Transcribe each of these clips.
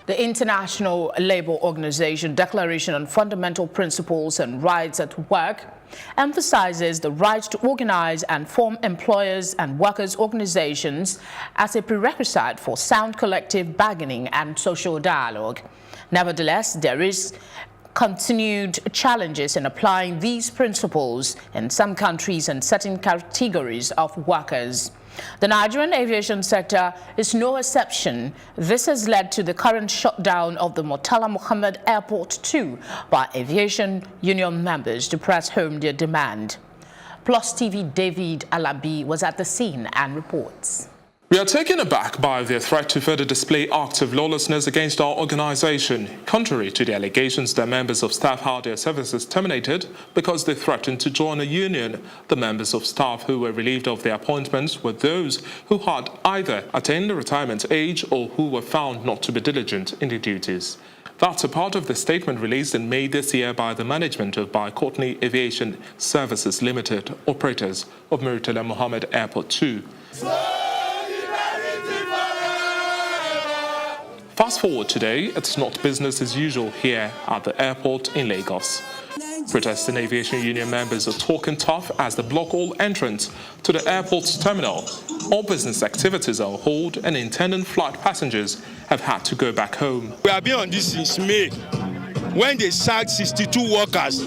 The International Labour Organization Declaration on Fundamental Principles and Rights at Work emphasizes the right to organize and form employers' and workers' organizations as a prerequisite for sound collective bargaining and social dialogue. Nevertheless, there is continued challenges in applying these principles in some countries and certain categories of workers. The Nigerian aviation sector is no exception. This has led to the current shutdown of the Murtala Muhammad Airport too by Aviation Union members to press home their demand. Plus TV David Alabi was at the scene and reports. We are taken aback by the threat to further display acts of lawlessness against our organization, contrary to the allegations that members of staff had their services terminated because they threatened to join a union. The members of staff who were relieved of their appointments were those who had either attained the retirement age or who were found not to be diligent in their duties. That's a part of the statement released in May this year by the management of Bi-Courtney Aviation Services Limited, operators of Murtala Muhammad Airport 2. Fast forward today, it's not business as usual here at the airport in Lagos. Protesting Aviation Union members are talking tough as they block all entrance to the airport's terminal. All business activities are on hold and intending flight passengers have had to go back home. We have been on this since May, when they sacked 62 workers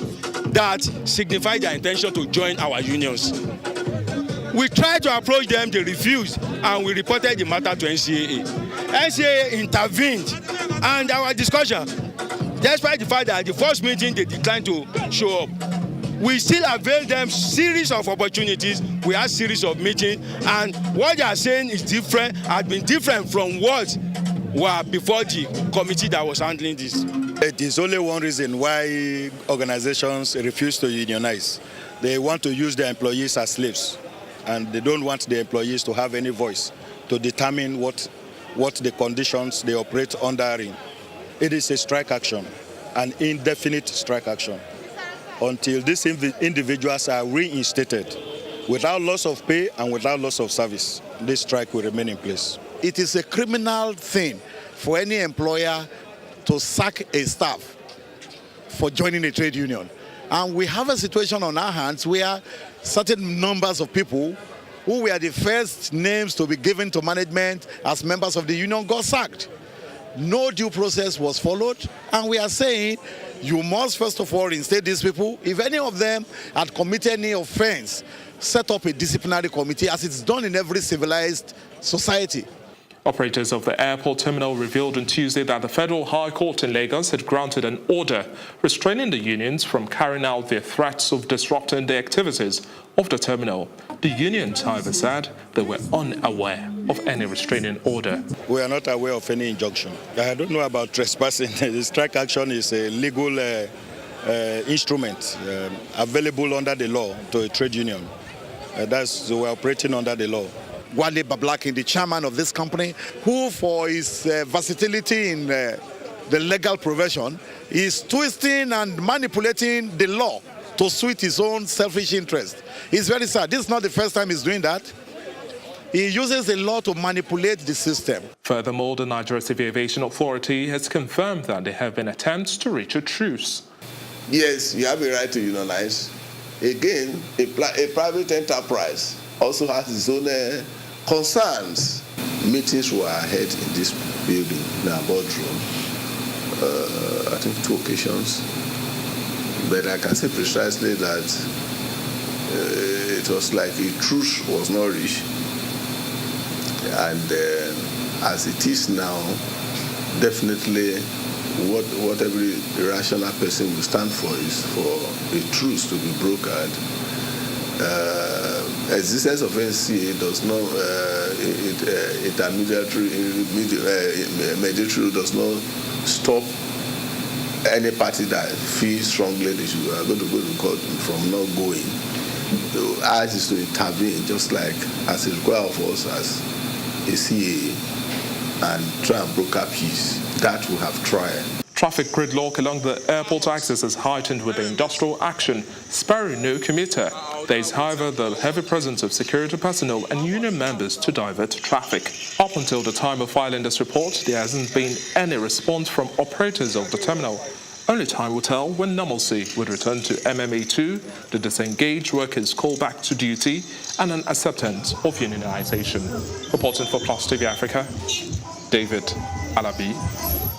that signified their intention to join our unions. We tried to approach them, they refused, and we reported the matter to NCAA. NCAA intervened, and our discussion, despite the fact that at the first meeting they declined to show up, we still availed them series of opportunities. We had series of meetings, and what they are saying is different, had been different from what were before the committee that was handling this. It is only one reason why organizations refuse to unionize. They want to use their employees as slaves, and they don't want the employees to have any voice to determine what the conditions they operate under are in. It is a strike action, an indefinite strike action, until these individuals are reinstated without loss of pay and without loss of service. This strike will remain in place. It is a criminal thing for any employer to sack a staff for joining a trade union. And we have a situation on our hands where certain numbers of people who were the first names to be given to management as members of the union got sacked. No due process was followed, and we are saying you must first of all reinstate these people. If any of them had committed any offense, set up a disciplinary committee as it's done in every civilized society. Operators of the airport terminal revealed on Tuesday that the Federal High Court in Lagos had granted an order restraining the unions from carrying out their threats of disrupting the activities of the terminal. The unions, however, said they were unaware of any restraining order. We are not aware of any injunction. I don't know about trespassing. The strike action is a legal instrument available under the law to a trade union. So we're operating under the law. Wale Bablakin, the chairman of this company, who for his versatility in the legal profession is twisting and manipulating the law to suit his own selfish interest. It's very sad. This is not the first time he's doing that. He uses the law to manipulate the system. Furthermore, the Nigeria Civil Aviation Authority has confirmed that there have been attempts to reach a truce. Yes, you have a right to unionize. Again, a private enterprise also has its own concerns. Meetings were held in this building, in our boardroom, I think 2 occasions. But I can say precisely that it was like a truce was not reached. And as it is now, definitely what every rational person will stand for is for a truce to be brokered. Existence of NCA does not mediatory does not stop any party that feels strongly that you are going to go to court from not going. Ours is to intervene, just like as it requires of us as a CA, and try and broker peace. That we have tried. Traffic gridlock along the airport axis is heightened with the industrial action, sparing no commuter. There is, however, the heavy presence of security personnel and union members to divert traffic. Up until the time of filing this report, there hasn't been any response from operators of the terminal. Only time will tell when normalcy would return to MMA 2, the disengaged workers call back to duty, and an acceptance of unionization. Reporting for Plus TV Africa, David Alabi.